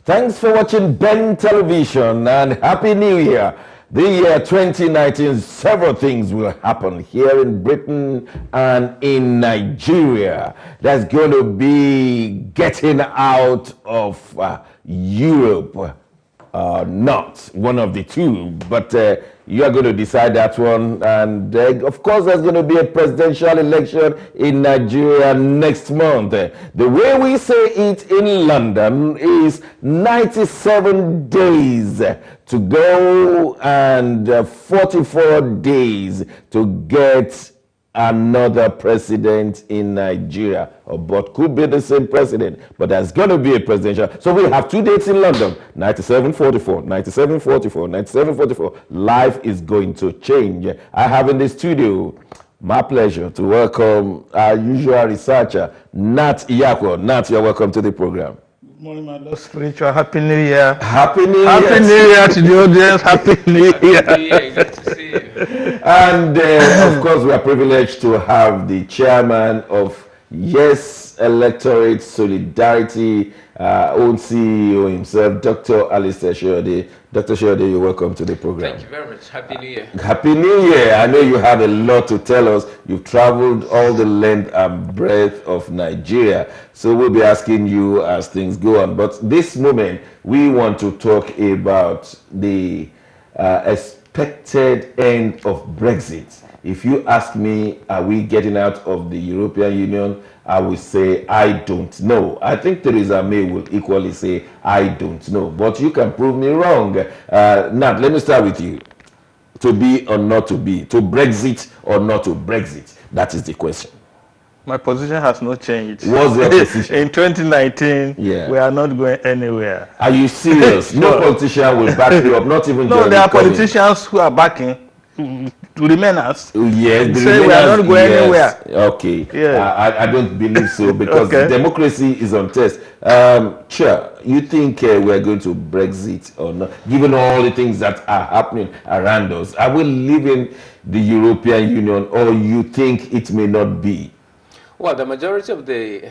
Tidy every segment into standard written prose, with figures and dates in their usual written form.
Thanks for watching Ben Television and Happy New Year. The year 2019, several things will happen here in Britain and in Nigeria. There's going to be getting out of Europe. Not one of the two, but you are going to decide that one. And of course, there's going to be a presidential election in Nigeria next month. The way we say it in London is 97 days to go and 44 days to get another president in Nigeria, but could be the same president, but there's going to be a presidential. So we have 2 dates in London, 97-44, 97-44, 97-44. Life is going to change. I have in the studio, my pleasure to welcome our usual researcher, Nat Iyako. Nat, you're welcome to the program. Good morning, my Lord Spiritual. Happy New Year. Happy New Year. Happy New Year to the audience. Happy New Year. Happy New Year. Good to see you. And of course, we are privileged to have the chairman of Yes Electorate Solidarity, own CEO himself, Dr. Ali Soyode. Dr. Soyode, you're welcome to the program. Thank you very much. Happy New Year. Happy New Year. I know you have a lot to tell us. You've traveled all the length and breadth of Nigeria. So we'll be asking you as things go on. But this moment, we want to talk about the expected end of Brexit. If you ask me, are we getting out of the European Union? I will say, I don't know. I think Theresa May will equally say, I don't know. But you can prove me wrong. Nat, let me start with you. To be or not to be? To Brexit or not to Brexit? That is the question. My position has not changed. What's your position? In 2019, Yeah. we are not going anywhere. Are you serious? No politician will back you up, not even No, Jeremy there are Corbyn. politicians who are backing to remain us. Yes, the Say we are not going yes. anywhere. Okay. Yeah. I don't believe so because Okay. democracy is on test. Chair, you think we're going to Brexit or not? Given all the things that are happening around us, are we leaving the European Union, or you think it may not be? Well, the majority of the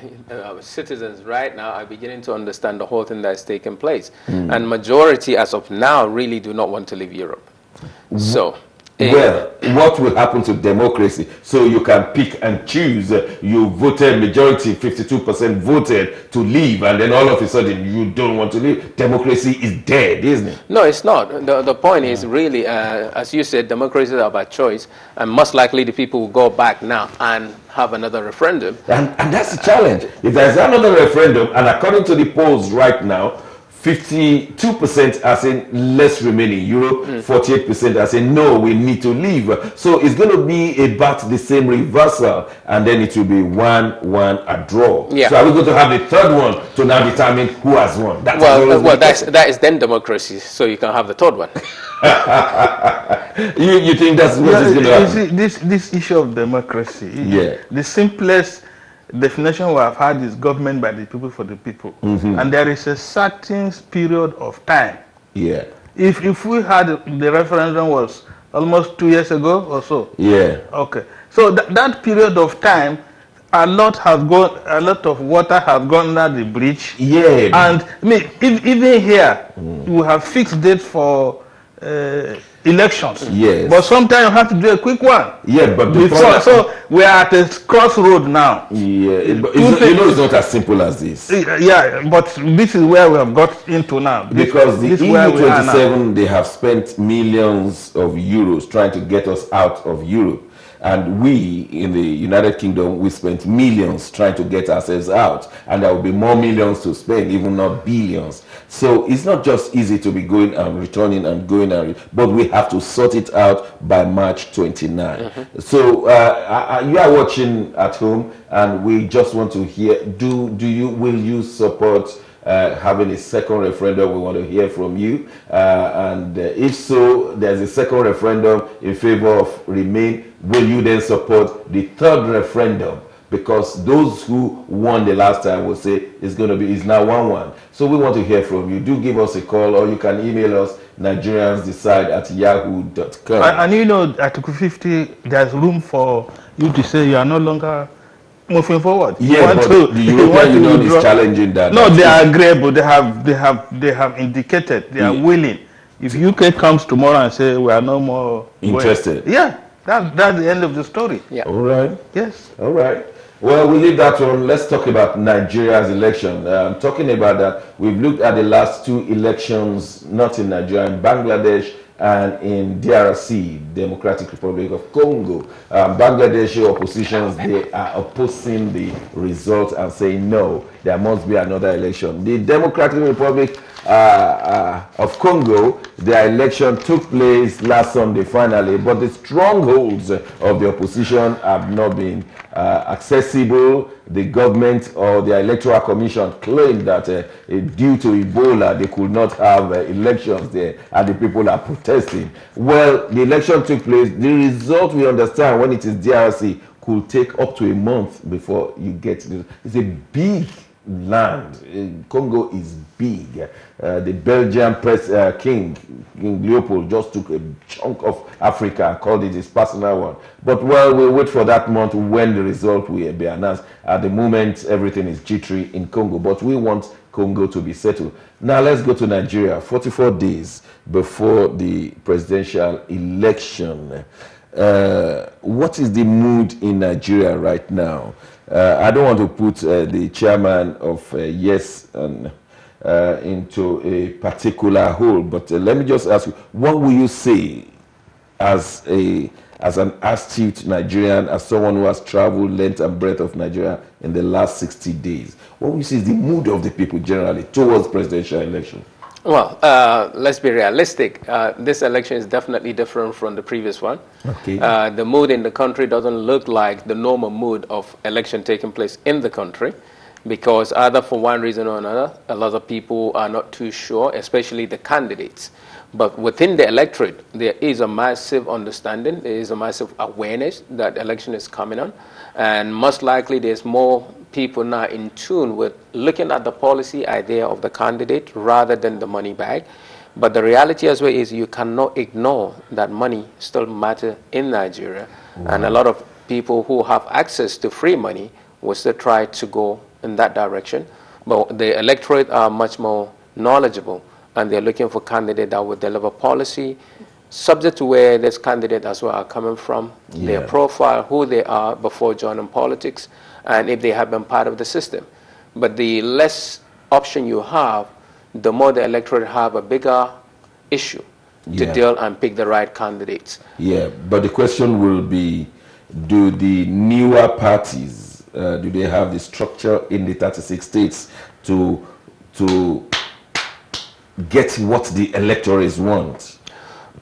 citizens right now are beginning to understand the whole thing that's taking place. And majority, as of now, really do not want to leave Europe. So, Well, what will happen to democracy? So you can pick and choose. You voted, majority, 52% voted to leave, and then all of a sudden you don't want to leave. Democracy is dead, isn't it? no, it's not. The point is really, as you said, democracy is about choice. And most likely the people will go back now and have another referendum. And that's the challenge. If there's another referendum, and according to the polls right now, 52% are saying let's remain in Europe, 48% are saying no, we need to leave. So it's going to be about the same reversal, and then it will be 1-1 a draw. Yeah. So are we going to have the third one to now determine who has won? That That is then democracy, so you can have the third one. you think that's what is going to happen? You see, this issue of democracy, the simplest definition we have had is government by the people for the people. And there is a certain period of time. Yeah. If we had the referendum was almost 2 years ago or so. Yeah. Okay. So that period of time, a lot of water has gone under the bridge. Yeah. And I mean, even here, we have fixed dates for elections. Yes. But sometimes you have to do a quick one. Yeah, but before, so we are at a crossroad now. Yeah, but it's not as simple as this. Yeah, but this is where we have got into now. Because the EU27, they have spent millions of euros trying to get us out of Europe. And we, in the United Kingdom, we spent millions trying to get ourselves out. And there will be more millions to spend, even not billions. So it's not just easy to be going and returning and going and but we have to sort it out by March 29. So you are watching at home, and we just want to hear, will you support having a second referendum? We want to hear from you. And if so, there's a second referendum in favor of Remain. Will you then support the third referendum? Because those who won the last time will say it's now 1-1. So we want to hear from you. Do give us a call, or you can email us, nigeriansdecide@yahoo.com. And you know, Article 50, there's room for you to say you are no longer moving forward. Yeah, but the European Union is challenging that. No, they are agreeable. They have indicated they are willing. If UK comes tomorrow and say we are no more interested, that's the end of the story. Yeah. All right. Yes. All right. Well, we leave that one. Let's talk about Nigeria's election. Talking about that, we've looked at the last two elections, not in Nigeria, in Bangladesh and in DRC, Democratic Republic of Congo. Bangladeshi oppositions, they are opposing the result and saying no, there must be another election. The Democratic Republic of Congo, their election took place last Sunday finally, but the strongholds of the opposition have not been accessible. The government or the Electoral Commission claimed that due to Ebola, they could not have elections there, and the people are protesting. Well, the election took place. The result, we understand, when it is DRC, could take up to a month before you get it. It's a big land. Congo is big. The Belgian King Leopold just took a chunk of Africa and called it his personal one. But well, we'll wait for that month when the result will be announced. At the moment, everything is jittery in Congo, but we want Congo to be settled. Now let's go to Nigeria. 44 days before the presidential election. What is the mood in Nigeria right now? I don't want to put the chairman of Yes into a particular hole, but let me just ask you, what will you say as an astute Nigerian, as someone who has traveled length and breadth of Nigeria in the last 60 days? What will you say is the mood of the people generally towards presidential election? Well, let's be realistic. This election is definitely different from the previous one. Okay. The mood in the country doesn't look like the normal mood of election taking place in the country, because either for one reason or another, a lot of people are not too sure, especially the candidates. But within the electorate, there is a massive understanding, there is a massive awareness that the election is coming on, and most likely there's more people now in tune with looking at the policy idea of the candidate rather than the money bag. But the reality as well is you cannot ignore that money still matters in Nigeria. And a lot of people who have access to free money will still try to go in that direction. But the electorate are much more knowledgeable, and they're looking for candidates that will deliver policy, subject to where this candidate as well are coming from, their profile, who they are before joining politics, and if they have been part of the system. But the less option you have, the more the electorate have a bigger issue to deal and pick the right candidates. Yeah, but the question will be, do the newer parties, do they have the structure in the 36 states to get what the electors want?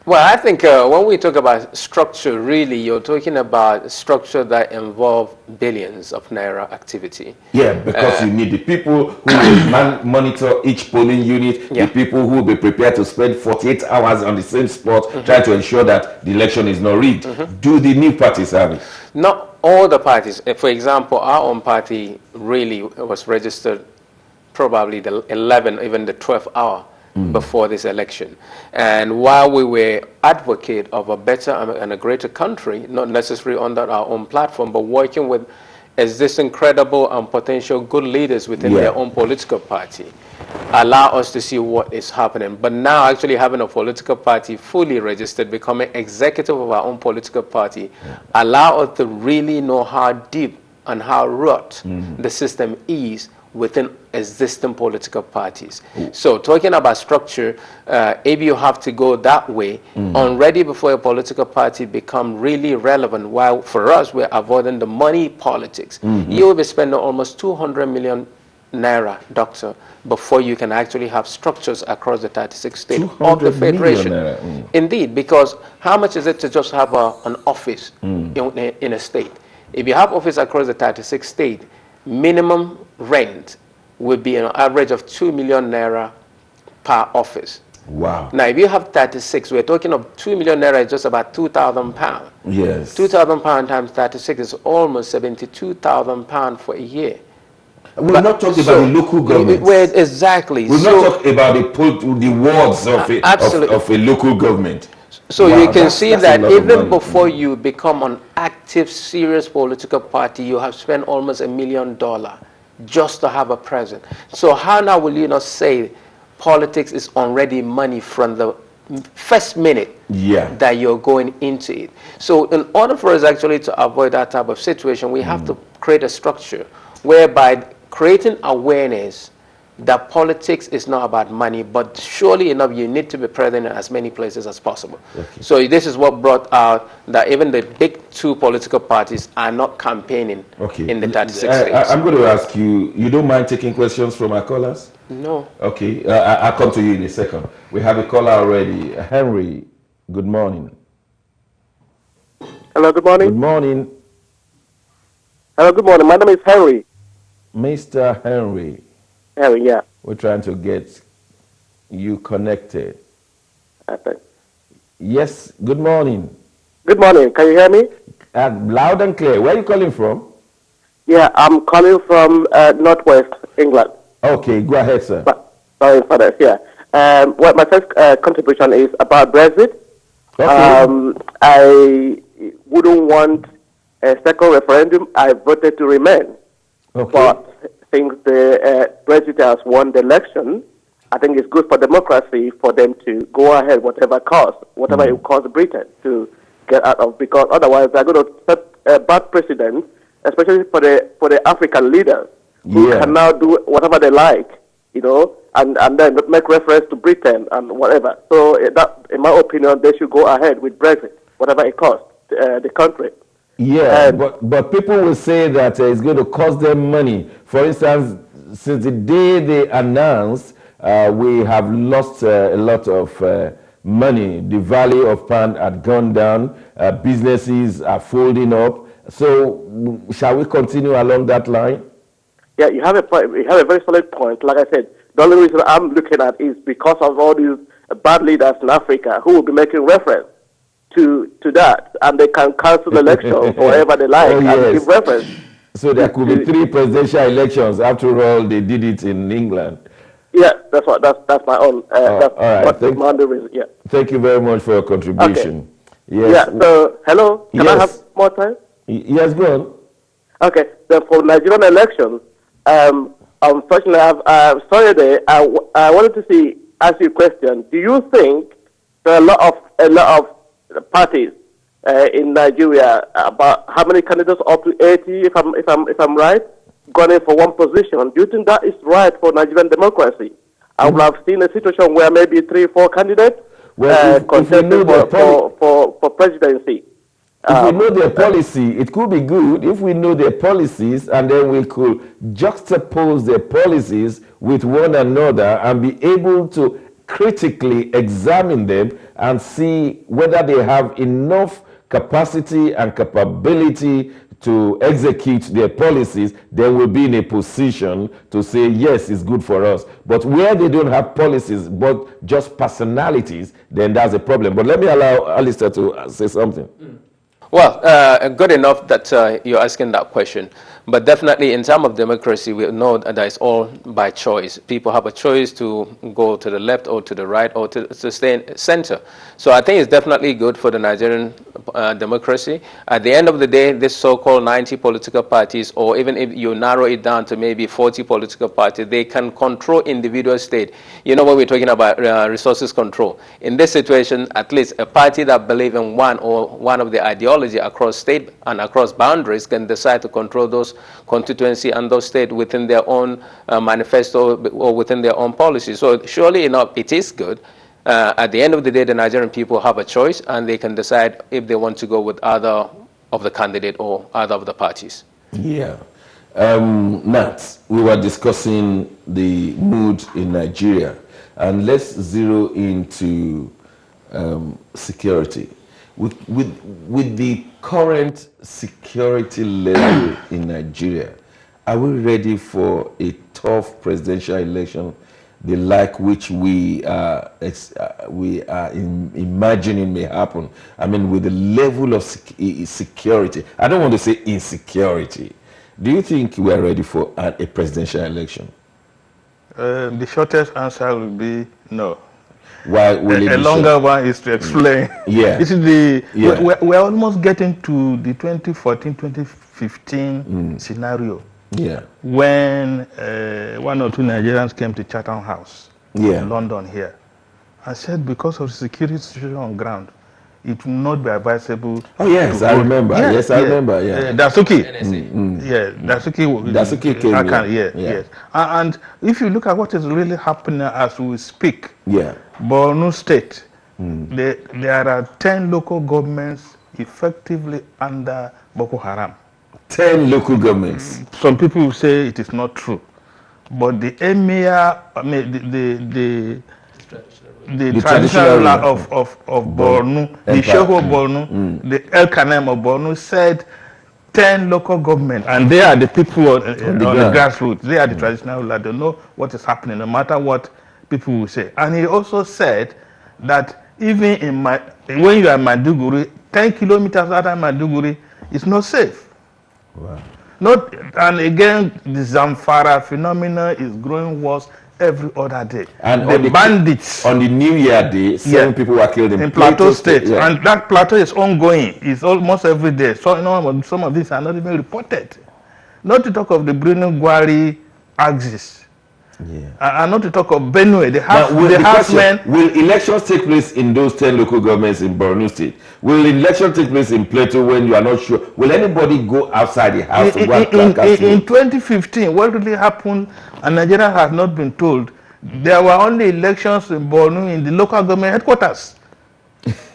Well, I think when we talk about structure, really, you're talking about structure that involve billions of naira activity. Yeah, because you need the people who will monitor each polling unit, the people who will be prepared to spend 48 hours on the same spot, trying to ensure that the election is not rigged. Do the new parties have it? Not all the parties. For example, our own party really was registered probably the 11th, even the 12th hour before this election. And while we were advocate of a better and a greater country, not necessarily under our own platform, but working with existing credible and potential good leaders within their own political party, allow us to see what is happening. But now actually having a political party fully registered, becoming executive of our own political party, allow us to really know how deep and how rot the system is within existing political parties. So talking about structure, if you have to go that way, already before a political party become really relevant, while for us we're avoiding the money politics, you will be spending almost 200 million naira, doctor, before you can actually have structures across the 36 states of the federation. Indeed, because how much is it to just have an office in a state? If you have office across the 36 states, minimum rent would be an average of 2 million naira per office. Wow. Now, if you have 36, we're talking of 2 million naira is just about 2,000 pounds. Yes. 2,000 pounds times 36 is almost 72,000 pounds for a year. We're not talking about the local government. Exactly. We're not talking about the wards of a local government. So wow, you can see that even before mm-hmm. you become an active, serious political party, you have spent almost $1 million just to have a president. So how now will you not say politics is already money from the first minute that you're going into it? So in order for us actually to avoid that type of situation, we have to create a structure whereby creating awareness that politics is not about money, but surely enough, you need to be present in as many places as possible. Okay. So this is what brought out that even the big two political parties are not campaigning in the 36 states. I'm going to ask you, you don't mind taking questions from our callers? No. Okay, I'll come to you in a second. We have a caller already. Henry, good morning. Hello, good morning. Good morning. Hello, good morning. My name is Henry. Mr. Henry. Henry, yeah. We're trying to get you connected. Okay. Yes, good morning. Good morning. Can you hear me? Loud and clear. Where are you calling from? Yeah, I'm calling from Northwest England. Okay, go ahead, sir. Sorry for that, yeah. Well, my first contribution is about Brexit. Okay. I wouldn't want a second referendum. I voted to remain. Okay. But since the Brexit has won the election, I think it's good for democracy for them to go ahead, whatever cost, whatever it costs Britain to get out of, because otherwise they're going to set a bad precedent, especially for the African leaders who can now do whatever they like, you know, and then make reference to Britain and whatever. So that, in my opinion, they should go ahead with Brexit, whatever it costs the country. Yeah, but people will say that it's going to cost them money. For instance, since the day they announced, we have lost a lot of money. The value of pound had gone down. Businesses are folding up. So shall we continue along that line? Yeah, you have a point. You have a very solid point. Like I said, the only reason I'm looking at is because of all these bad leaders in Africa who will be making reference to that, and they can cancel elections or whatever they like and give reference. So there could be 3 presidential elections. After all, they did it in England. Yeah, that's my own. That's all right. my only reason. Yeah. Thank you very much for your contribution. Okay. Yes. Yeah. So hello. Can I have more time? Yes, go on. Okay. So for Nigerian elections, unfortunately, Soyode, I wanted to ask you a question. Do you think there are a lot of parties in Nigeria, about how many candidates, up to 80, if I'm right, going for one position? Do you think that is right for Nigerian democracy? I would have seen a situation where maybe 3 or 4 candidates contesting for presidency. If we know their policy, it could be good if we know their policies, and then we could juxtapose their policies with one another and be able to critically examine them and see whether they have enough capacity and capability to execute their policies. Then we'll be in a position to say, yes, it's good for us. But where they don't have policies, but just personalities, then that's a problem. But let me allow Alistair to say something. Well, good enough that you're asking that question. But definitely in terms of democracy, we know that it's all by choice. People have a choice to go to the left or to the right or to stay in center. So I think it's definitely good for the Nigerian democracy. At the end of the day, this so-called 90 political parties, or even if you narrow it down to maybe 40 political parties, they can control individual state. You know, when we're talking about resources control. In this situation, at least a party that believes in one of the ideology across state and across boundaries can decide to control those constituency and those states within their own manifesto or within their own policy. So surely enough, it is good. At the end of the day, the Nigerian people have a choice, and they can decide if they want to go with either of the candidate or either of the parties. Yeah. Nat, we were discussing the mood in Nigeria, and let's zero into security. With the current security level in Nigeria, are we ready for a tough presidential election, the like which we are imagining may happen? I mean, with the level of security, I don't want to say insecurity. Do you think we are ready for a presidential election? The shortest answer will be no. Why will it a be longer short? one is to explain. Yeah. This is we're almost getting to the 2014-2015 scenario. Yeah. When one or two Nigerians came to Chatham House in London here and said because of the security situation on ground, it will not be advisable. Oh yes, I remember. Yes, I remember. Yeah. Dasuki. Yeah, Dasuki came here. Yes. And if you look at what is really happening as we speak, Borno State, there are 10 local governments effectively under Boko Haram. 10 local governments. Some people will say it is not true, but the emir, I mean, the traditional ruler of Borno, the Sheikh of Borno, the El Kanem of Borno said 10 local government, and they are the people on the grassroots. They are the traditional ruler. They know what is happening, no matter what people will say. And he also said that even when you are in Maiduguri, 10 kilometers out of Maiduguri, it's not safe. Wow. And again, the Zamfara phenomenon is growing worse every other day. And the bandits on the New Year day, 7 people were killed in Plateau State, and that plateau is ongoing. It's almost every day. So some of these are not even reported. Not to talk of the Bruno-Gwari axis. And not to talk of Benue. Will elections take place in those 10 local governments in Borno State? Will elections take place in Plateau when you are not sure? Will anybody go outside the house to go in 2015, what really happened, and Nigeria has not been told, there were only elections in Borno in the local government headquarters.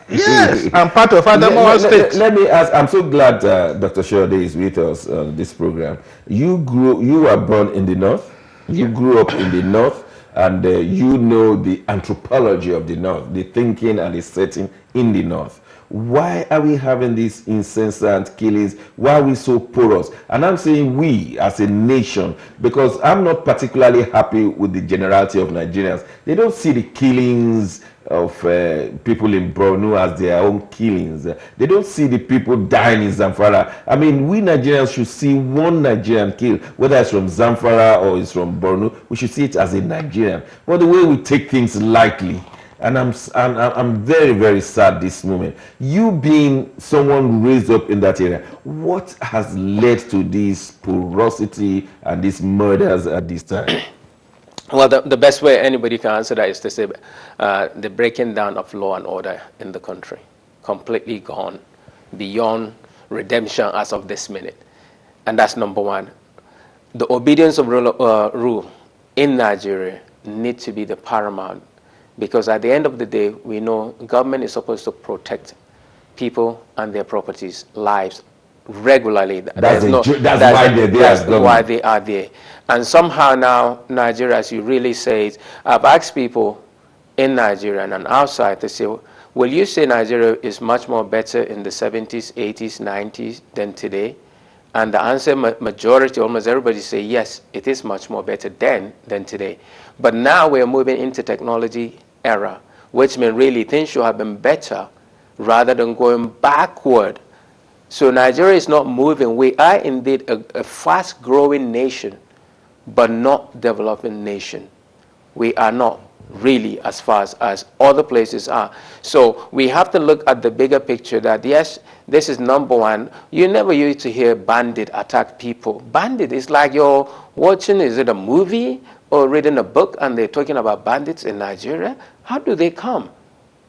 Yes, I'm part of Adamawa State. Let me ask, I'm so glad Dr. Soyode is with us on this program. You were born in the north. You grew up in the north, and you know the anthropology of the north, the thinking and the setting in the north. Why are we having these incessant killings? Why are we so porous? And I'm saying we as a nation, because I'm not particularly happy with the generality of Nigerians. They don't see the killings of people in Borno as their own killings. They don't see the people dying in Zamfara. I mean, we Nigerians should see one Nigerian killed, whether it's from Zamfara or it's from Borno. We should see it as a Nigerian. But the way we take things lightly, and I'm very, very sad this moment. You being someone raised up in that area, what has led to this porosity and these murders at this time? Well, the best way anybody can answer that is to say the breaking down of law and order in the country, completely gone, beyond redemption as of this minute. And that's number one. The obedience of rule in Nigeria needs to be the paramount, because at the end of the day, we know government is supposed to protect people and their properties, lives, regularly. That's why they are there. And somehow now, Nigeria, as you really say it, I've asked people in Nigeria and outside to say, will you say Nigeria is much more better in the 70s, 80s, 90s than today? And the answer, majority, almost everybody say, yes, it is much more better then than today. But now we're moving into technology era, which means really things should have been better rather than going backward. So Nigeria is not moving. We are indeed a fast-growing nation, but not developing nation. We are not really as fast as other places are. So we have to look at the bigger picture that, yes, this is number one. You never used to hear bandit attack people. Bandit is like you're watching, is it a movie or reading a book and they're talking about bandits in Nigeria? How do they come?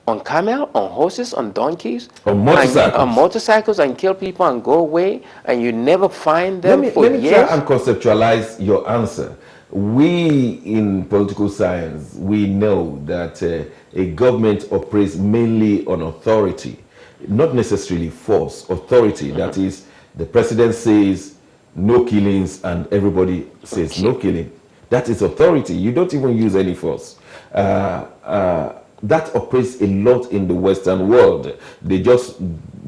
On camel, on horses, on donkeys, on motorcycles, on motorcycles, and kill people and go away, and you never find them for years? Let me try and conceptualize your answer. We in political science, we know that a government operates mainly on authority, not necessarily force, authority. That is, the president says no killings and everybody says no killing. That is authority. You don't even use any force. That operates a lot in the Western world. They just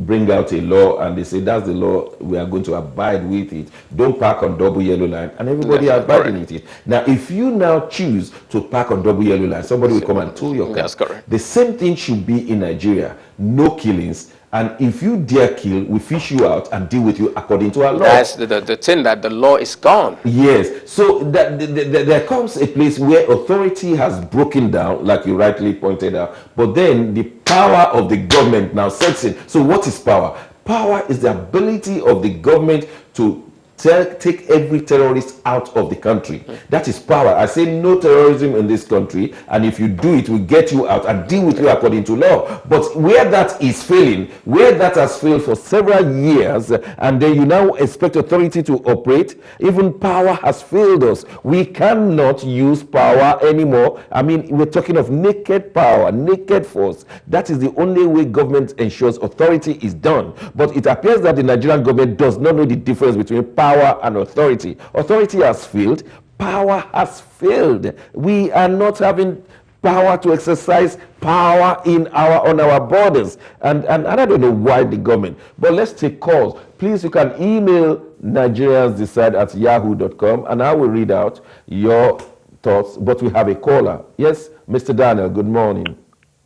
bring out a law and they say, that's the law, we are going to abide with it. Don't park on double yellow line, and everybody abiding with it. Now, if you now choose to park on double yellow line, somebody will come and tow your car. That's correct. The same thing should be in Nigeria. No killings And if you dare kill, we fish you out and deal with you according to our law. That's the thing, that the law is gone. Yes. So that there comes a place where authority has broken down, like you rightly pointed out. But then the power of the government now sets in. So what is power? Power is the ability of the government to take every terrorist out of the country. That is power. I say no terrorism in this country, and if you do it, we'll get you out and deal with you according to law. But where that is failing, where that has failed for several years, and then you now expect authority to operate, even power has failed us. We cannot use power anymore. I mean, we're talking of naked power, naked force. That is the only way government ensures authority is done. But it appears that the Nigerian government does not know the difference between power and authority. Authority has failed. Power has failed. We are not having power to exercise power on our borders. And I don't know why the government. But let's take calls. Please, you can email nigeriansdecide@yahoo.com and I will read out your thoughts. But we have a caller. Yes, Mr. Daniel, good morning.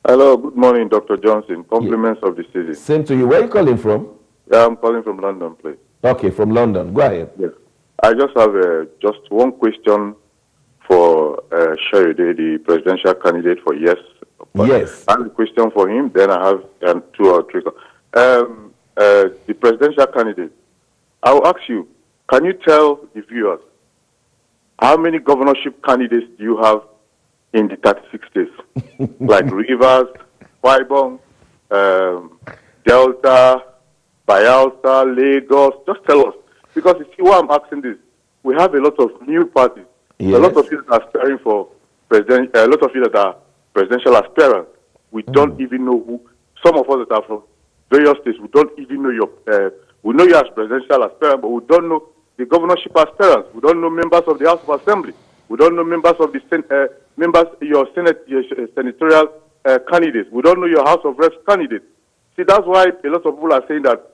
Hello, good morning, Dr. Johnson. Compliments of the season. Same to you. Where are you calling from? Yeah, I'm calling from London, please. Okay, from London. Go ahead. Yes. I just have just one question for Soyode, the presidential candidate for yes. Yes. I have a question for him, then I have two or three. The presidential candidate, I will ask you, can you tell the viewers how many governorship candidates do you have in the 36 states? Like Rivers, Waibong, Delta, Bayelsa, Lagos, just tell us. Because you see why I'm asking this. We have a lot of new parties. Yes. A lot of you that are aspiring for president, a lot of you that are presidential aspirants. We don't even know who. Some of us that are from various states, we don't even know your. We know you as presidential aspirant, but we don't know the governorship aspirants. We don't know members of the House of Assembly. We don't know members of the your Senate, your senatorial candidates. We don't know your House of Reps candidates. See, that's why a lot of people are saying that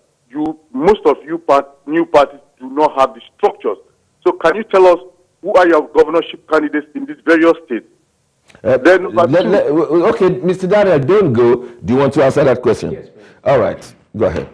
most of you new parties do not have the structures. So can you tell us who are your governorship candidates in these various states? Okay, Mr. Daniel, don't go. Do you want to answer that question? Yes, all right, go ahead.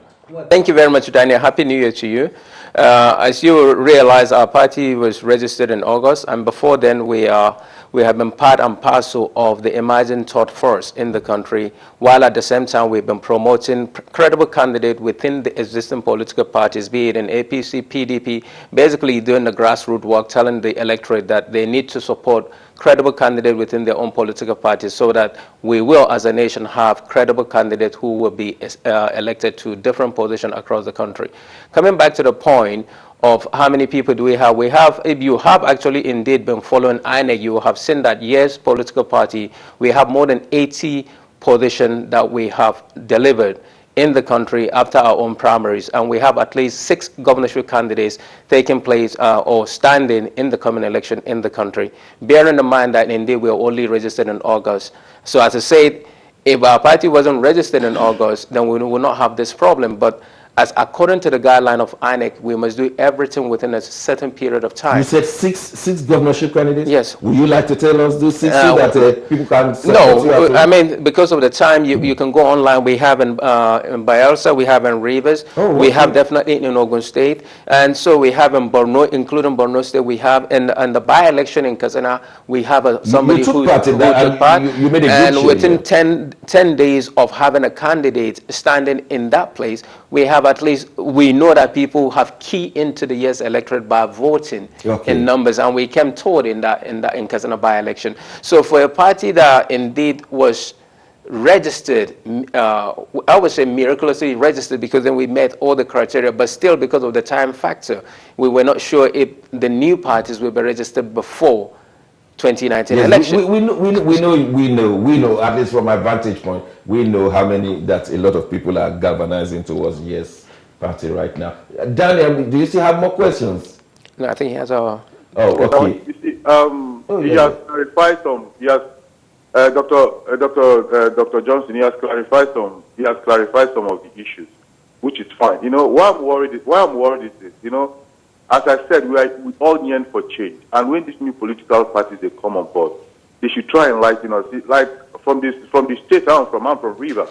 Thank you very much, Daniel. Happy New Year to you. As you realize, our party was registered in August, and before then we have been part and parcel of the emerging thought force in the country, while at the same time we've been promoting credible candidates within the existing political parties, be it in APC, PDP, basically doing the grassroots work, telling the electorate that they need to support credible candidates within their own political parties so that we will, as a nation, have credible candidates who will be elected to different positions across the country. Coming back to the point of how many people do we have, if you have actually indeed been following INEC, you have seen that, yes, political party, we have more than 80 positions that we have delivered in the country after our own primaries, and we have at least 6 governorship candidates taking place or standing in the coming election in the country, bearing in mind that indeed we are only registered in August. So as I said, if our party wasn't registered in August, then we would not have this problem. But as according to the guideline of INEC, we must do everything within a certain period of time. You said six governorship candidates? Yes. Would you like to tell us those 6 so that people can... No, I mean, because of the time, you can go online. We have in Bayelsa, we have in Rivers, we have definitely in Ogun State, and so we have in Borno, including Borno State, we have in the by-election in Kazana, we have somebody who took part, you made a and good within 10 days of having a candidate standing in that place, we have at least, we know that people have keyed into the yes electorate by voting in numbers, and we came toward in Kazana by-election. So for a party that indeed was registered, I would say miraculously registered, because then we met all the criteria, but still because of the time factor, we were not sure if the new parties will be registered before 2019 election. We know, at least from my vantage point, we know how many, that a lot of people are galvanizing towards yes party right now. Daniel, do you still have more questions? No, I think he has a... Oh, okay. You see, he has clarified some, Dr. Johnson, he has clarified some of the issues, which is fine. You know, why I'm worried is this, you know, as I said, we all yearn for change. And when these new political parties, they come on board, they should try and, like, you know, see, like from the state I'm from River.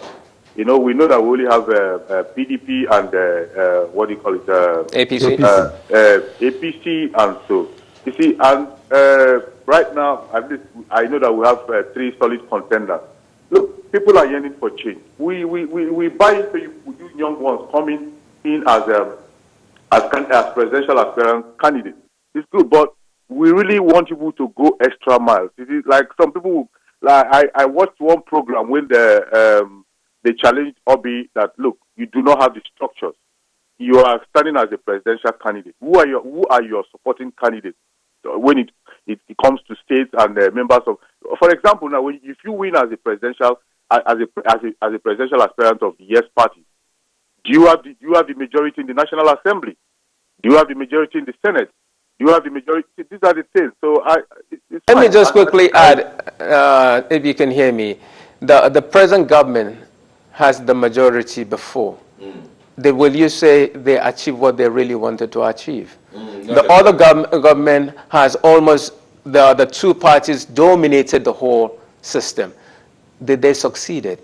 You know, we know that we only have PDP and what do you call it? APC. APC, and so you see, and right now, at least I know that we have 3 solid contenders. Look, people are yearning for change. We buy into you young ones coming in as presidential aspirant candidates. It's good, but we really want people to go extra miles. It is like some people. Like I watched one program when they challenged Obi that, look, you do not have the structures. You are standing as a presidential candidate. Who are your supporting candidates when it comes to states and members of? For example, now if you win as a presidential presidential aspirant of the Yes Party, do you have the majority in the National Assembly? Do you have the majority in the Senate? Do you have the majority? These are the things. So let me just quickly add, if you can hear me, the present government has the majority before. Will you say they achieved what they really wanted to achieve? The other government has almost, the 2 parties dominated the whole system. Did they succeed?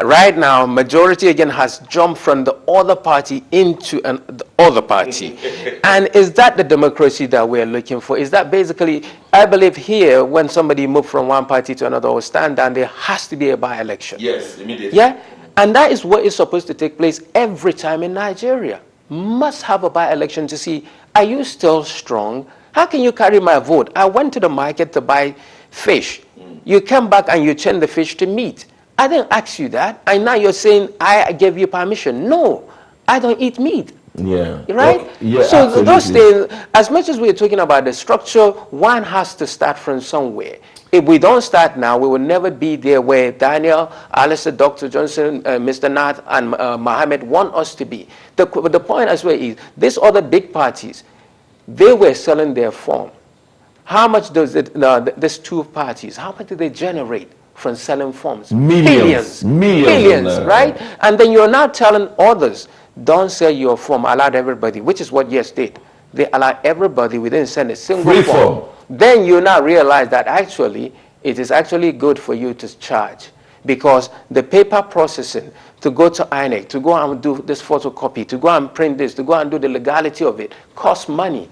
Right now, majority again has jumped from the other party into the other party. And is that the democracy that we're looking for? Is that basically, I believe here, when somebody moves from one party to another or stand down, there has to be a by-election. Yes, immediately. Yeah? And that is what is supposed to take place every time in Nigeria. Must have a by-election to see, are you still strong? How can you carry my vote? I went to the market to buy fish. You came back and you changed the fish to meat. I didn't ask you that. And now you're saying I gave you permission. No, I don't eat meat. Yeah. Right? Okay. Yeah, so absolutely. Those things, as much as we're talking about the structure, one has to start from somewhere. If we don't start now, we will never be there where Daniel, Alistair, Dr. Johnson, Mr. Nath, and Mohammed want us to be. The point as well is, these other big parties, they were selling their form. How much does these 2 parties, how much do they generate from selling forms? Millions, right? And then you're now telling others, don't sell your form, allow everybody, which is what Yes did. They allowed everybody, we didn't send a single form. Then you now realize that actually, it is actually good for you to charge, because the paper processing, to go to INEC, to go and do this photocopy, to go and print this, to go and do the legality of it, costs money.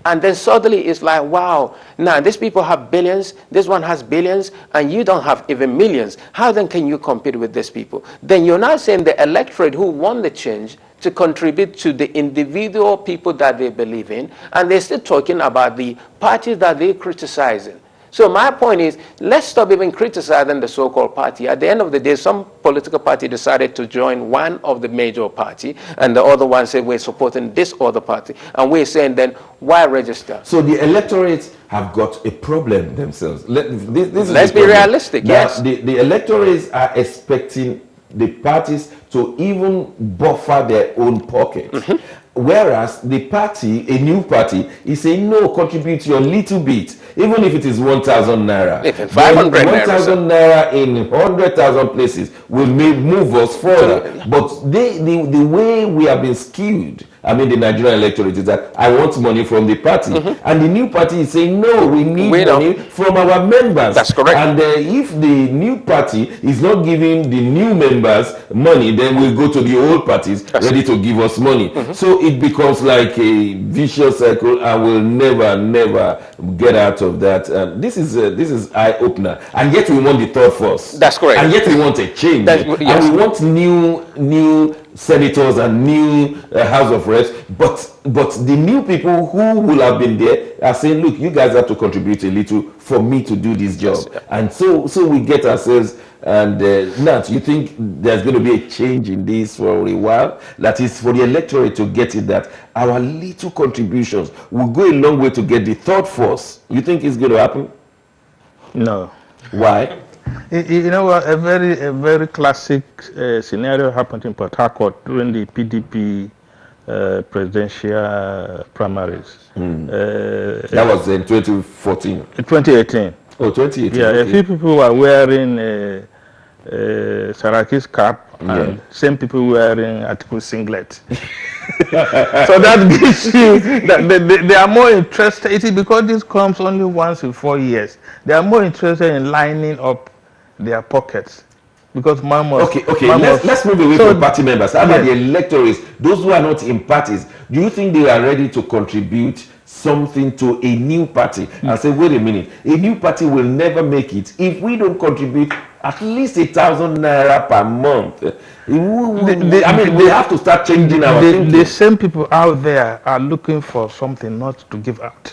And then suddenly it's like, wow, now these people have billions, this one has billions, and you don't have even millions. How then can you compete with these people? Then you're not saying the electorate who won the change to contribute to the individual people that they believe in, and they're still talking about the parties that they're criticizing. So my point is, let's stop even criticizing the so-called party. At the end of the day, some political party decided to join one of the major party, and the other one said we're supporting this other party. And we're saying then, why register? So the electorates have got a problem themselves. Let's be realistic, now, yes. The electorates are expecting the parties to even buffer their own pockets. Whereas the party, a new party, is saying, no, contribute your little bit, even if it is 1,000 naira. If 500 naira. 1,000 naira in 100,000 places will move us further. But the way we have been skewed, I mean, the Nigerian electorate, is that I want money from the party. And the new party is saying, no, we need money from our members. That's correct. And if the new party is not giving the new members money, then we'll go to the old parties ready to give us money. So it becomes like a vicious circle, and we'll never get out of that. This is eye-opener. And yet we want the third force. That's correct. And yet we want a change. And we want new senators and new House of Reps, but the new people who will have been there are saying, look, you guys have to contribute a little for me to do this job. Yes. And so we get ourselves. And Nat, you think there's going to be a change in this for a while? That is for the electorate to get it, that our little contributions will go a long way to get the third force. You think it's going to happen? No. Why? You know what? A very classic scenario happened in Port Harcourt during the PDP presidential primaries. That was in 2014. 2018. Oh, 2018. Yeah, a few people were wearing Saraki's cap, and same people wearing Atiku singlet. So that gives you that they are more interested. It is because this comes only once in 4 years. They are more interested in lining up their pockets because man must. Okay. Man Let's move away from party members. How about the electorates, those who are not in parties? Do you think they are ready to contribute something to a new party and say, wait a minute, a new party will never make it if we don't contribute at least 1,000 naira per month? We have to start changing our thinking. The same people out there are looking for something not to give out.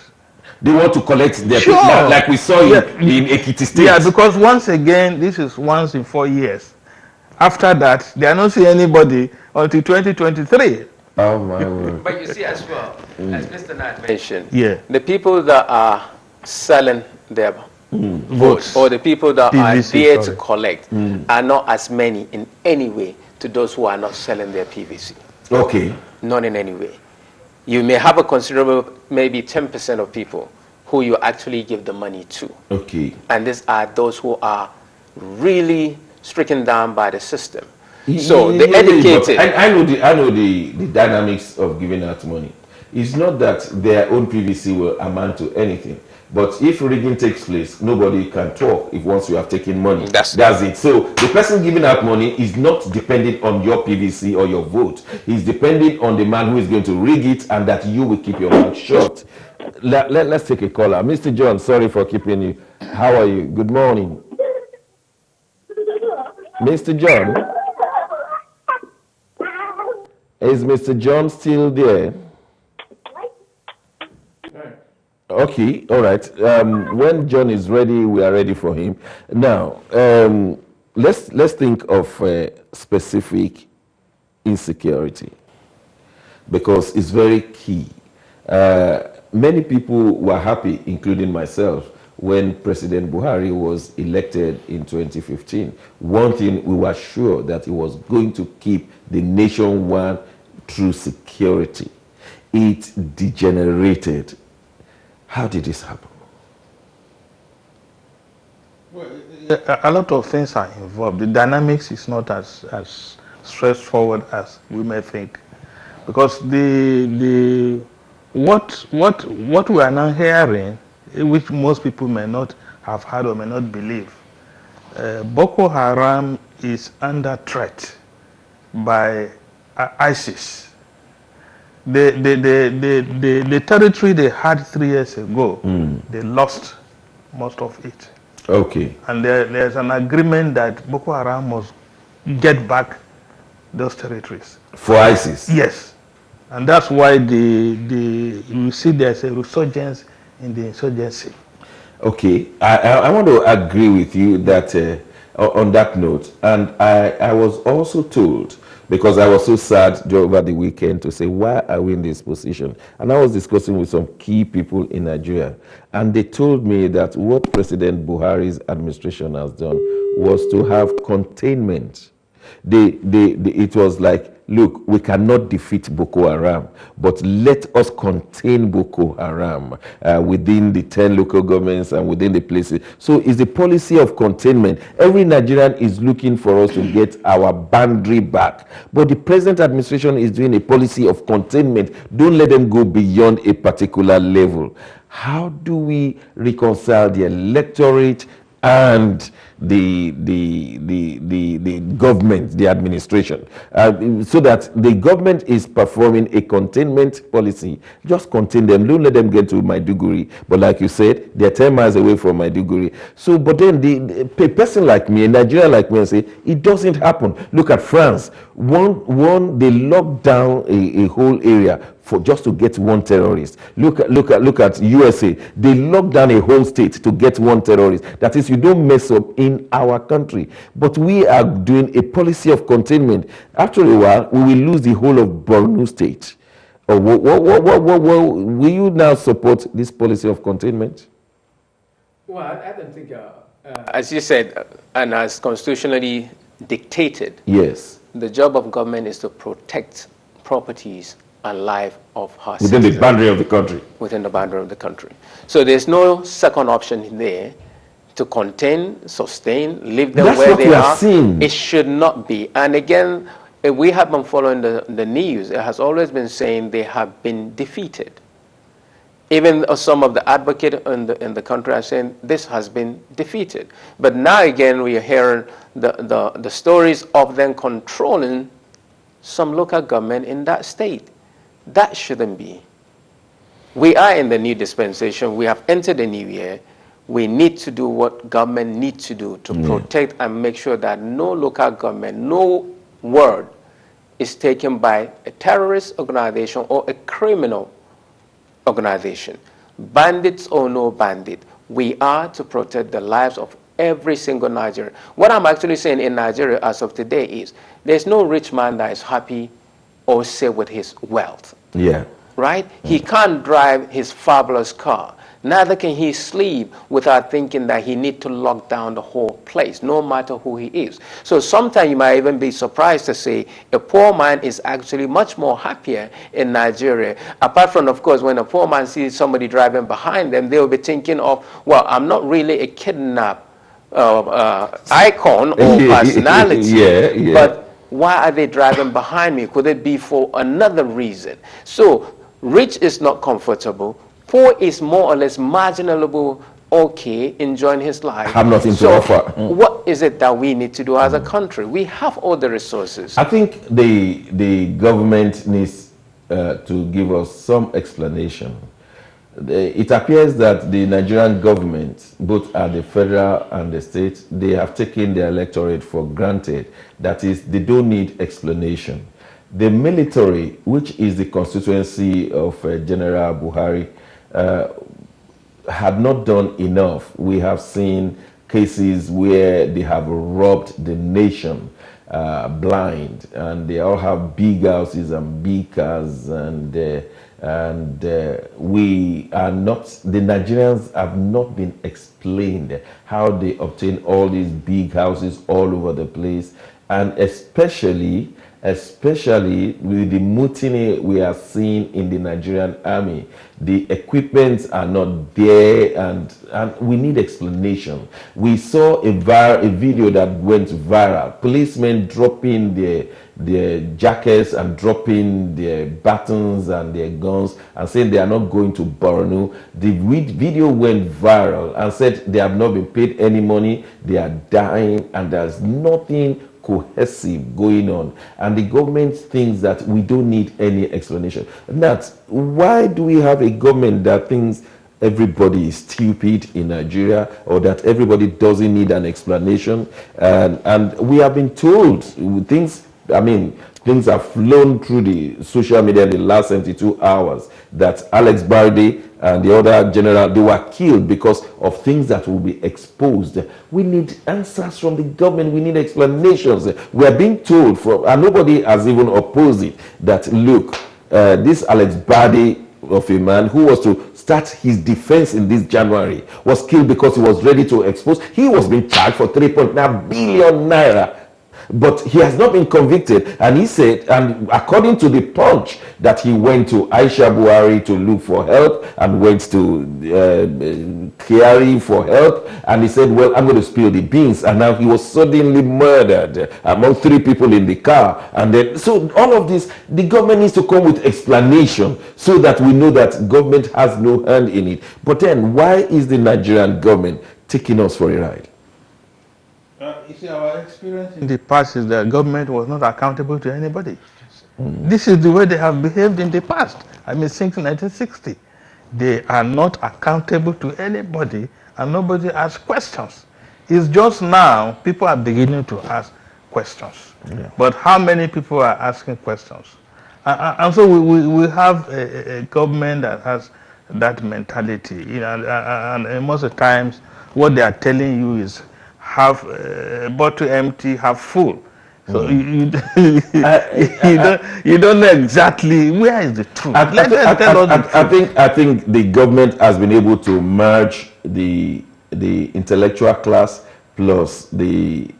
They want to collect their Sure. people, like we saw in Ekiti State. Yeah, because once again, this is once in 4 years. After that, they are not seeing anybody until 2023. Oh my word. But you see as well, as Mr. Nat mentioned, the people that are selling their votes or the people that PVC, are there to collect are not as many in any way to those who are not selling their PVC. Okay. Not in any way. You may have a considerable, maybe 10% of people who you actually give the money to. Okay. And these are those who are really stricken down by the system. So the educated. I know the dynamics of giving out money. It's not that their own PVC will amount to anything. But if rigging takes place, nobody can talk if once you have taken money. That's it. So the person giving out money is not dependent on your PVC or your vote. He's dependent on the man who is going to rig it, and that you will keep your mouth shut. Let's take a caller. Mr. John, sorry for keeping you. How are you? Good morning. Mr. John? Is Mr. John still there? Okay, all right. When John is ready, we are ready for him. Now, let's think of specific insecurity, because it's very key. Many people were happy, including myself, when President Buhari was elected in 2015. One thing, we were sure that he was going to keep the nation one through security. It degenerated. How did this happen? Well, a lot of things are involved. The dynamics is not as straightforward as we may think, because what we are now hearing, which most people may not have heard or may not believe, Boko Haram is under threat by ISIS. The territory they had 3 years ago, they lost most of it. Okay. And there's an agreement that Boko Haram must get back those territories. For ISIS? Yes. And that's why you see there's a resurgence in the insurgency. Okay. I want to agree with you that on that note. And I was also told, because I was so sad over the weekend, to say, why are we in this position? And I was discussing with some key people in Nigeria, and they told me that what President Buhari's administration has done was to have containment. It was like, look, we cannot defeat Boko Haram, but let us contain Boko Haram within the 10 local governments and within the places. So it's the policy of containment. Every Nigerian is looking for us to get our boundary back. But the present administration is doing a policy of containment. Don't let them go beyond a particular level. How do we reconcile the electorate and the government, the administration, so that the government is performing a containment policy? Just contain them, don't let them get to Maiduguri. But like you said, they're 10 miles away from Maiduguri. So, but then a person like me, a Nigerian like me, and say, it doesn't happen. Look at France. They locked down a whole area for just to get one terrorist. Look at USA. They locked down a whole state to get one terrorist. That is, you don't mess up in our country. But we are doing a policy of containment. After a while, we will lose the whole of Borno state. Will you now support this policy of containment? Well, I don't think, as you said, and as constitutionally dictated, yes, the job of government is to protect properties and life of her within citizens. The boundary of the country. Within the boundary of the country. So there's no second option there to contain, sustain, leave them where they are. Seeing. It should not be. And again, if we have been following the news, it has always been saying they have been defeated. Even some of the advocates in the country are saying this has been defeated. But now again, we are hearing the stories of them controlling some local government in that state. That shouldn't be. We are in the new dispensation. We have entered the new year. We need to do what government needs to do to protect and make sure that no local government, no word is taken by a terrorist organization or a criminal organization. Bandits or no bandit, we are to protect the lives of every single Nigerian. What I'm actually saying in Nigeria as of today is there's no rich man that is happy or safe with his wealth. Yeah. Right? He can't drive his fabulous car. Neither can he sleep without thinking that he needs to lock down the whole place, no matter who he is. So sometimes you might even be surprised to say a poor man is actually much more happier in Nigeria. Apart from, of course, when a poor man sees somebody driving behind them, they'll be thinking of, well, I'm not really a kidnapped icon or personality, but why are they driving behind me? Could it be for another reason? So rich is not comfortable. Poor is more or less marginable, okay, enjoying his life. Have nothing to offer. What is it that we need to do as a country? We have all the resources. I think the government needs to give us some explanation. It appears that the Nigerian government, both at the federal and the state, they have taken their electorate for granted. That is, they don't need explanation. The military, which is the constituency of General Buhari, had not done enough. We have seen cases where they have robbed the nation blind, and they all have big houses and big cars, and we are not, the Nigerians have not been explained how they obtain all these big houses all over the place, and especially with the mutiny we are seeing in the Nigerian army. The equipments are not there, and we need explanation. We saw a video that went viral. Policemen dropping their jackets and dropping their batons and their guns and saying they are not going to Borno. The video went viral and said they have not been paid any money, they are dying, and there's nothing cohesive going on, and the government thinks that we don't need any explanation. And that's why do we have a government that thinks everybody is stupid in Nigeria, or that everybody doesn't need an explanation? And we have been told things, I mean, things have flown through the social media in the last 72 hours that Alex Bardi and the other general, they were killed because of things that will be exposed. We need answers from the government. We need explanations. We are being told from, and nobody has even opposed it, that look, this Alex Bardi of a man who was to start his defense in this January was killed because he was ready to expose. He was being charged for 3.9 billion naira. But he has not been convicted, and he said, and according to the Punch, that he went to Aisha Buhari to look for help, and went to Kiari for help, and he said, well, I'm going to spill the beans, and now he was suddenly murdered among 3 people in the car. And then, so all of this, the government needs to come with explanation so that we know that government has no hand in it. But then, why is the Nigerian government taking us for a ride? You see, our experience in the past is that government was not accountable to anybody. This is the way they have behaved in the past. I mean, since 1960. They are not accountable to anybody, and nobody asks questions. It's just now people are beginning to ask questions. Yeah. But how many people are asking questions? And so we have a government that has that mentality. You know, and most of the times what they are telling you is half bottle empty, half full. So you don't know exactly where is the truth. I think the government has been able to merge the intellectual class plus the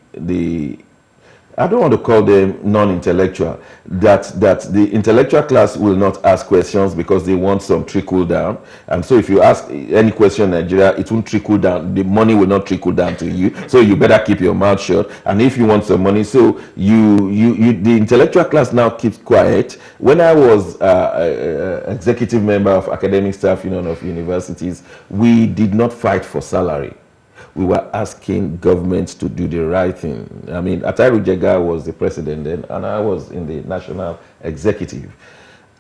I don't want to call them non-intellectual, that the intellectual class will not ask questions because they want some trickle down. And so if you ask any question in Nigeria, it won't trickle down. The money will not trickle down to you. So you better keep your mouth shut. And if you want some money, so the intellectual class now keeps quiet. When I was executive member of Academic Staff Union of Universities, we did not fight for salary. We were asking governments to do the right thing. I mean, Ataru Jega was the president then, and I was in the national executive.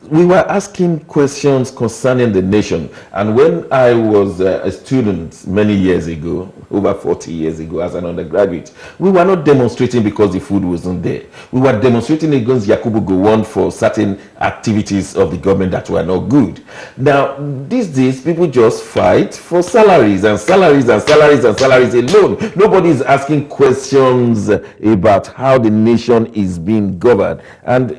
We were asking questions concerning the nation. And when I was a student many years ago, over 40 years ago as an undergraduate, we were not demonstrating because the food wasn't there. We were demonstrating against Yakubu Gowon for certain activities of the government that were not good. Now, these days, people just fight for salaries and salaries and salaries and salaries alone. Nobody is asking questions about how the nation is being governed. And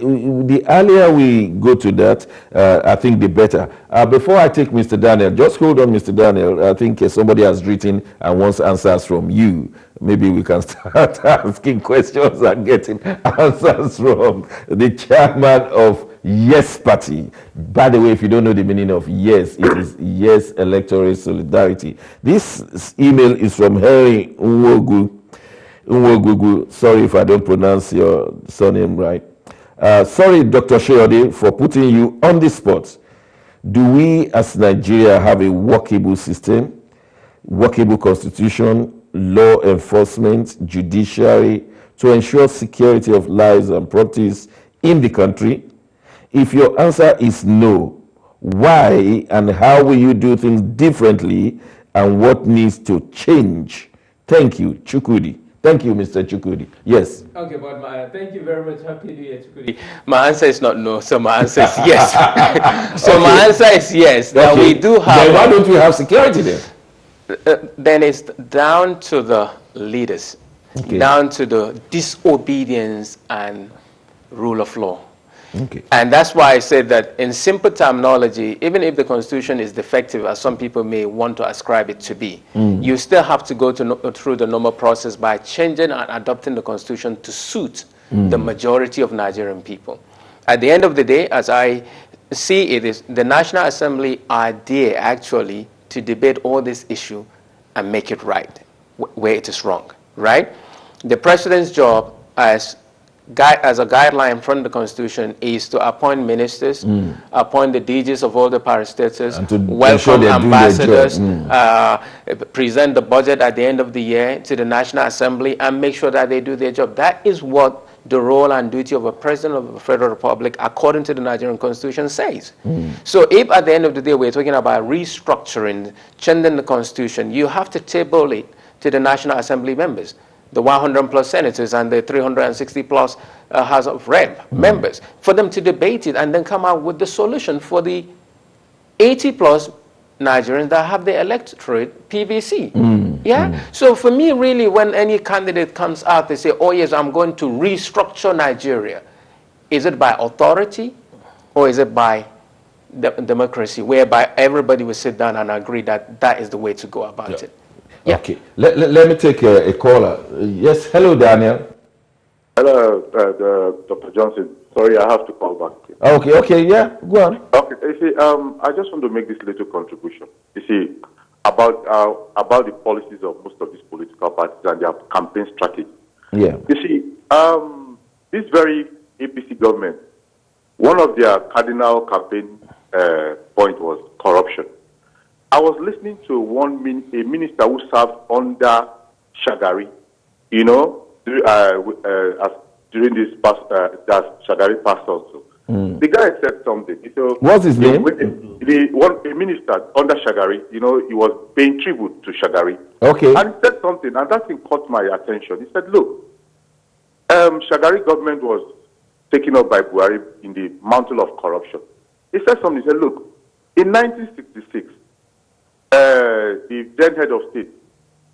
the earlier we go to that, I think the better. Before I take Mr. Daniel, just hold on, Mr. Daniel. I think somebody has written and wants answers from you. Maybe we can start asking questions and getting answers from the chairman of Yes Party. By the way, if you don't know the meaning of yes, it is Yes Electoral Solidarity. This email is from Henry Nwogugu. Sorry if I don't pronounce your surname right. Sorry, Dr. Soyode, for putting you on the spot. Do we as Nigeria have a workable system, workable constitution, law enforcement, judiciary to ensure security of lives and properties in the country? If your answer is no, why and how will you do things differently and what needs to change? Thank you, Chukwudi. Thank you, Mr. Chukwudi. Yes. Okay, but thank you very much. Happy New Year, Chukwudi. My answer is not no, so my answer is yes. So okay. My answer is yes. Now we do have. Then why don't we have security then? Then it's down to the leaders, down to the disobedience and rule of law. Okay. And that's why I said that in simple terminology, even if the Constitution is defective, as some people may want to ascribe it to be, you still have to go through the normal process by changing and adopting the Constitution to suit the majority of Nigerian people. At the end of the day, as I see it, is the National Assembly are there actually to debate all this issue and make it right where it is wrong, right? The president's job as a guideline from the Constitution is to appoint ministers, appoint the DGs of all the parastatals, welcome ambassadors, present the budget at the end of the year to the National Assembly and make sure that they do their job. That is what the role and duty of a president of the Federal Republic, according to the Nigerian Constitution, says. So if at the end of the day we're talking about restructuring, changing the Constitution, you have to table it to the National Assembly members, the 100 plus senators and the 360 plus House of Rep members, for them to debate it and then come out with the solution for the 80 plus Nigerians that have the electorate PVC. So for me, really, when any candidate comes out, they say, oh yes, I'm going to restructure Nigeria. Is it by authority or is it by democracy, whereby everybody will sit down and agree that that is the way to go about it? Okay, let me take a caller. Yes, hello, Daniel. Hello, Dr. Johnson. Sorry, I have to call back. Okay, yeah, go on. Okay, you see, I just want to make this little contribution. You see, about the policies of most of these political parties and their campaign strategy. Yeah. You see, this very APC government, one of their cardinal campaign point was corruption. I was listening to a minister who served under Shagari, you know, during this past, that Shagari passed also. The guy said something. So what's his name? A minister under Shagari, you know, he was paying tribute to Shagari. Okay. And he said something, and that thing caught my attention. He said, look, Shagari government was taken up by Buhari in the mantle of corruption. He said something. He said, look, in 1966, the then head of state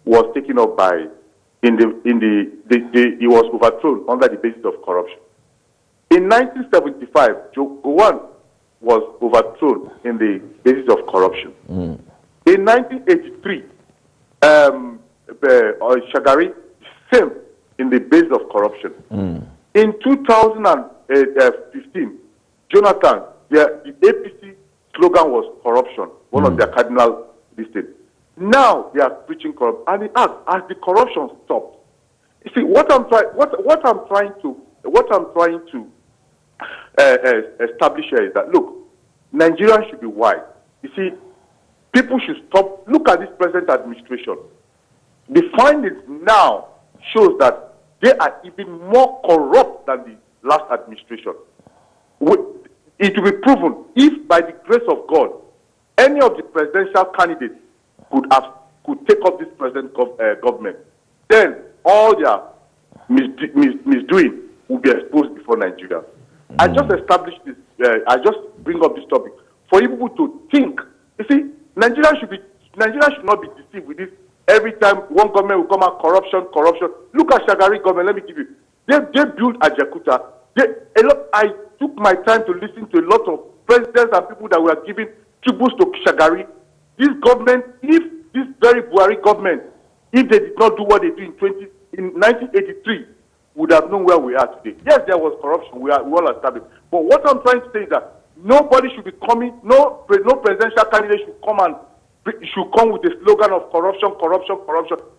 was taken up by, he was overthrown under the basis of corruption. In 1975, Gowon was overthrown in the basis of corruption. In 1983, Shagari, same in the basis of corruption. In 2015, Jonathan, the APC slogan was corruption, one of their cardinal listed. Now they are preaching corruption, and he asked, as the corruption stops. You see, what I'm trying to establish here is that, look, Nigerians should be wise. You see, people should stop. Look at this present administration. The findings now shows that they are even more corrupt than the last administration. It will be proven if, by the grace of God, any of the presidential candidates could take up this present government, then all their misdoing will be exposed before Nigeria. I just established this. I just bring up this topic for you people to think. You see, Nigeria should not be deceived with this. Every time one government will come out, corruption. Look at Shagari government. Let me give you. They built Ajakuta. I took my time to listen to a lot of presidents and people that were giving tributes to Shagari. This government, if this very Buhari government, if they did not do what they did in 1983, would have known where we are today. Yes, there was corruption. We all established. But what I'm trying to say is that nobody should be coming. No presidential candidate should come with a slogan of corruption.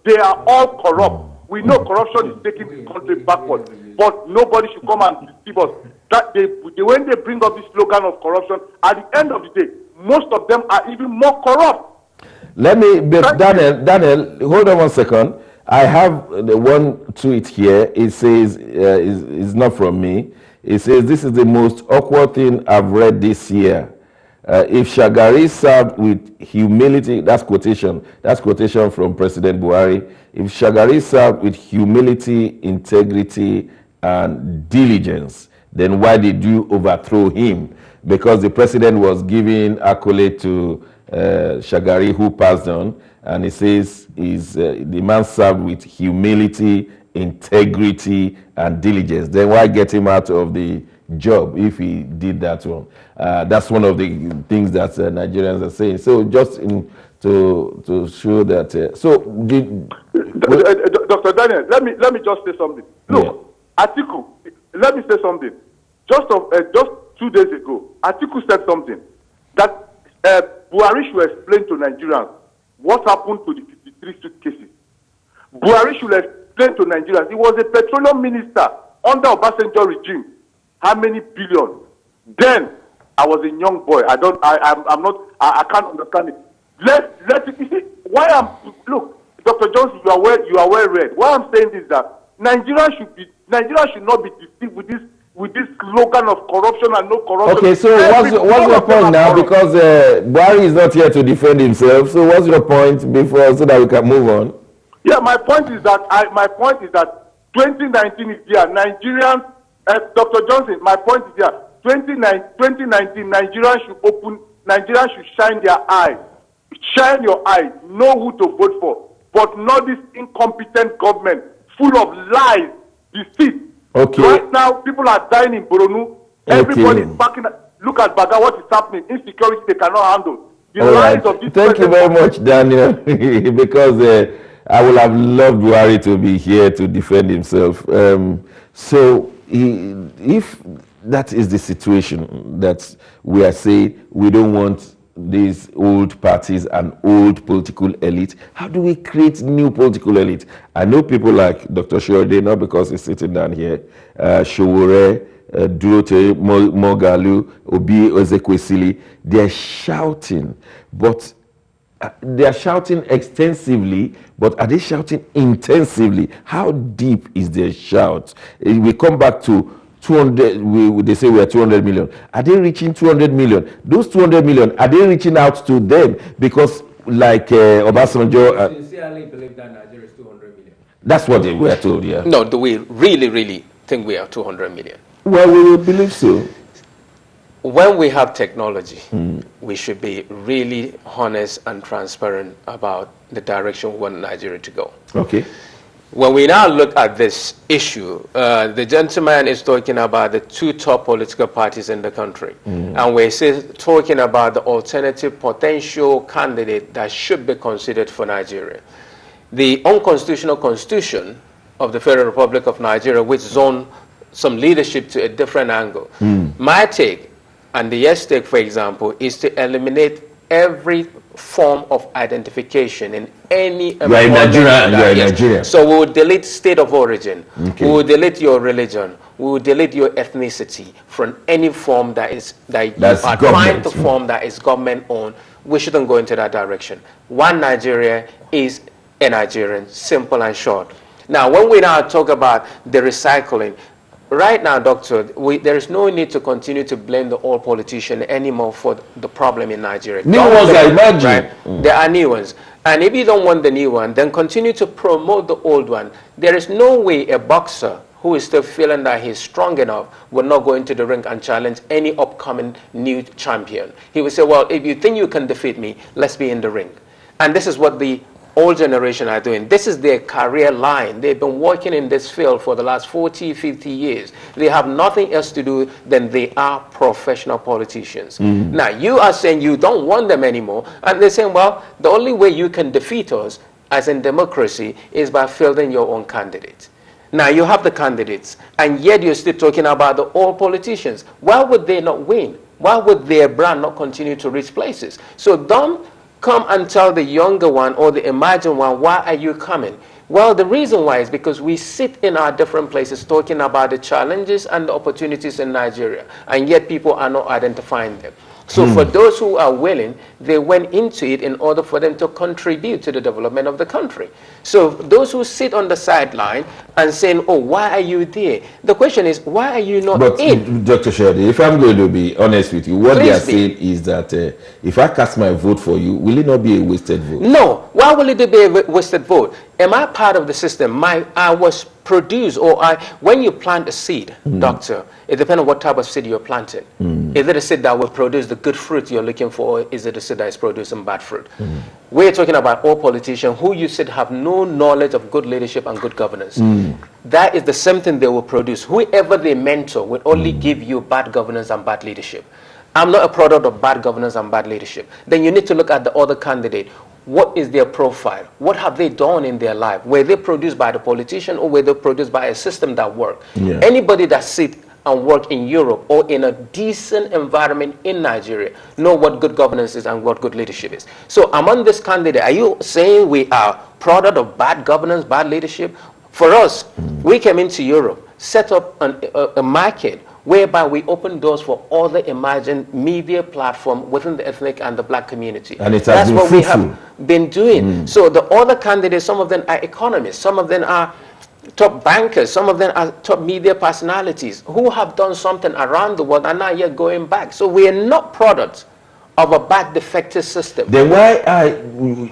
They are all corrupt. We know corruption is taking the country backward, but nobody should come and deceive us. When they bring up this slogan of corruption, at the end of the day, most of them are even more corrupt. Daniel, hold on 1 second. I have the one tweet here. It says, it's not from me. It says, this is the most awkward thing I've read this year. If Shagari served with humility, that's quotation from President Buhari. If Shagari served with humility, integrity, and diligence, then why did you overthrow him? Because the president was giving accolade to Shagari, who passed on, and he says the man served with humility, integrity, and diligence. Then why get him out of the job if he did that one? That's one of the things that Nigerians are saying. So just to show that. Dr. Daniel, let me just say something. Look, Atiku, let me say something. Just 2 days ago, Atiku said something that Buhari should explain to Nigerians what happened to the 53 suitcases. Buhari should explain to Nigerians. He was a petroleum minister under Obasanjo regime. How many billions? Then I was a young boy. I can't understand it. Let it. You see, look, Dr. Johnson, you are well read. Why I'm saying this is that Nigeria should not be deceived with this slogan of corruption and no corruption. Okay, so what's your point now? Because Buhari is not here to defend himself. So what's your point so that we can move on? Yeah, my point is that 2019 is here. Nigerians, Dr. Johnson, my point is here. 2019, Nigeria should shine their eyes. Shine your eyes. Know who to vote for. But not this incompetent government full of lies, deceit. Okay. Right now, people are dying in Boronu. Everybody is backing. Look at Baga, what is happening. Insecurity they cannot handle. The lies of this. Thank you very much, Daniel, because I would have loved Buhari to be here to defend himself. So if that is the situation that we are saying, we don't want these old parties and old political elite. How do we create new political elite? I know people like Dr. Soyode, not because he's sitting down here, Showore, Durote, Mogalu, Obi Ezekwesili. They're shouting, but they are shouting extensively, but are they shouting intensively? How deep is their shout? We come back to 200, they say we are 200 million. Are they reaching 200 million? Those 200 million, are they reaching out to them? Because like Obasanjo... I sincerely believe that Nigeria is 200 million. That's what they were told, yeah. No, do we really think we are 200 million? Well, we will believe so. When we have technology, we should be really honest and transparent about the direction we want Nigeria to go. Okay. When we now look at this issue, the gentleman is talking about the two top political parties in the country. And we're talking about the alternative potential candidate that should be considered for Nigeria. The unconstitutional constitution of the Federal Republic of Nigeria, which zone some leadership to a different angle. My take, and the yes take, for example, is to eliminate every form of identification in any employment. You are in Nigeria, and you are in Nigeria. So we will delete state of origin. Okay. We will delete your religion. We will delete your ethnicity from any form that you are trying to form that is government owned. We shouldn't go into that direction. One Nigeria is a Nigerian, simple and short. Now, when we now talk about the recycling, right now, Doctor, there is no need to continue to blame the old politician anymore for the problem in Nigeria. New ones, I imagine. Right? There are new ones. And if you don't want the new one, then continue to promote the old one. There is no way a boxer who is still feeling that he's strong enough will not go into the ring and challenge any upcoming new champion. He will say, well, if you think you can defeat me, let's be in the ring. And this is what the old generation are doing. This is their career line. They've been working in this field for the last 40, 50 years. They have nothing else to do than they are professional politicians. Now, you are saying you don't want them anymore, and they're saying, well, the only way you can defeat us, as in democracy, is by fielding your own candidate. Now, you have the candidates, and yet you're still talking about the old politicians. Why would they not win? Why would their brand not continue to reach places? So don't come and tell the younger one or the emerging one, why are you coming? Well, the reason why is because we sit in our different places talking about the challenges and the opportunities in Nigeria, and yet people are not identifying them. So for those who are willing, they went into it in order for them to contribute to the development of the country. So those who sit on the sideline and saying, oh, why are you there? The question is, why are you not in? Dr. Soyode, if I'm going to be honest with you, what they are saying is that if I cast my vote for you, will it not be a wasted vote? No. Why will it be a wasted vote? Am I part of the system? I was produced, or when you plant a seed, doctor, it depends on what type of seed you're planting. Is it a seed that will produce the good fruit you're looking for, or is it a seed that is producing bad fruit? We're talking about all politicians who you said have no knowledge of good leadership and good governance. That is the same thing they will produce. Whoever they mentor will only give you bad governance and bad leadership. I'm not a product of bad governance and bad leadership. Then you need to look at the other candidate. What is their profile? What have they done in their life? Were they produced by the politician, or were they produced by a system that worked? Anybody that sit and work in Europe or in a decent environment in Nigeria know what good governance is and what good leadership is. So among this candidate, are you saying we are product of bad governance, bad leadership? For us, we came into Europe, set up a market whereby we open doors for all the emerging media platform within the ethnic and the black community. And it has That's been what fruitful. we have been doing. So the other candidates, some of them are economists, some of them are top bankers, some of them are top media personalities who have done something around the world and are yet going back. So we are not products of a bad defective system. Then why are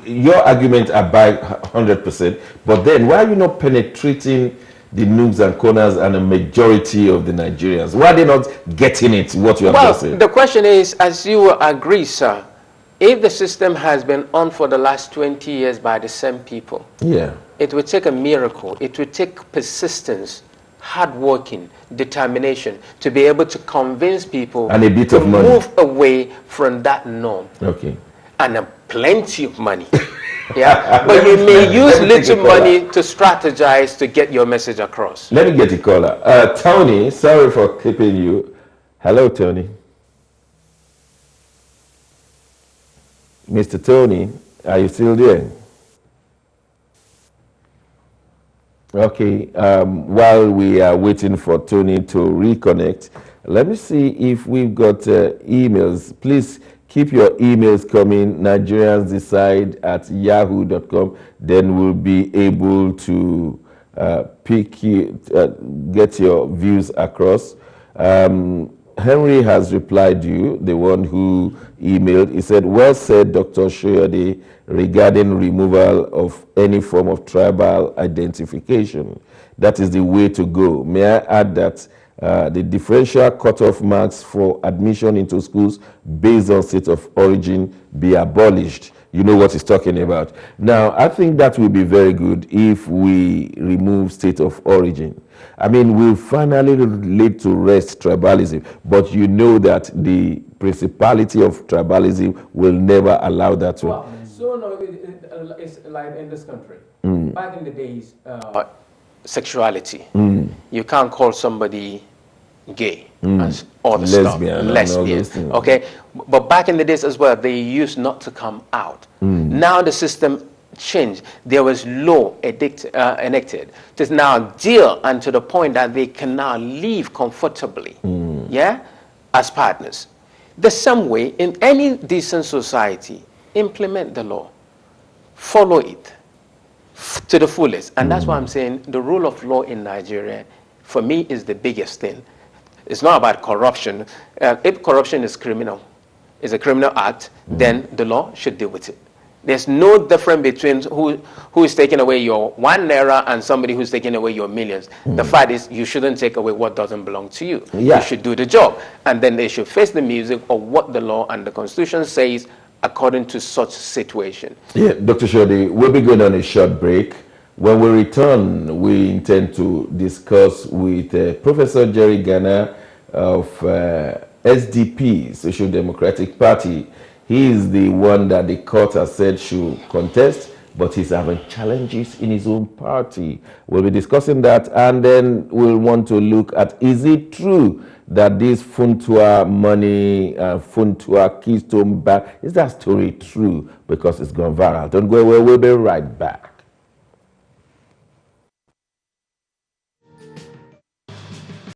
your arguments are by 100%, but then why are you not penetrating the nooks and corners and a majority of the Nigerians? Why are they not getting it, what you have just said? The question is, as you will agree, sir, if the system has been on for the last 20 years by the same people, it would take a miracle. It would take persistence, hard working, determination to be able to convince people and a bit to of money. move away from that norm. And plenty of money. But you may use little money to strategize to get your message across. Let me get a caller. Tony, sorry for clipping you. Hello, Tony. Mr. Tony, are you still there? Okay, while we are waiting for Tony to reconnect, let me see if we've got emails. Please keep your emails coming, nigeriansdecide@yahoo.com. Then we'll be able to get your views across. Henry has replied to you, the one who emailed. He said, well said, Dr. Soyode, regarding removal of any form of tribal identification. That is the way to go. May I add that the differential cutoff marks for admission into schools based on state of origin be abolished. You know what he's talking about. Now, I think that will be very good if we remove state of origin. I mean, we'll finally lead to rest tribalism, but you know that the principality of tribalism will never allow that to. Well, so no, it's like in this country. Back in the days, sexuality. You can't call somebody gay and all the Lesbian, stuff. Okay, but back in the days as well, they used not to come out. Now the system changed. There was law enacted to now deal and to the point that they can now live comfortably, as partners. The same way in any decent society, implement the law, follow it to the fullest. And that's why I'm saying the rule of law in Nigeria, for me, is the biggest thing. It's not about corruption. If corruption is criminal, is a criminal act, then the law should deal with it. There's no difference between who is taking away your 1 naira and somebody who's taking away your millions. The fact is, you shouldn't take away what doesn't belong to you. You should do the job. And then they should face the music of what the law and the Constitution says according to such situation. Yeah, Dr. Soyode, we'll be going on a short break. When we return, we intend to discuss with Professor Jerry Garner of SDP, Social Democratic Party. He is the one that the court has said should contest, but he's having challenges in his own party. We'll be discussing that, and then we'll want to look at, is it true that this Funtua money, Funtua Keystone Bank, is that story true? Because it's gone viral. Don't go away, we'll be right back.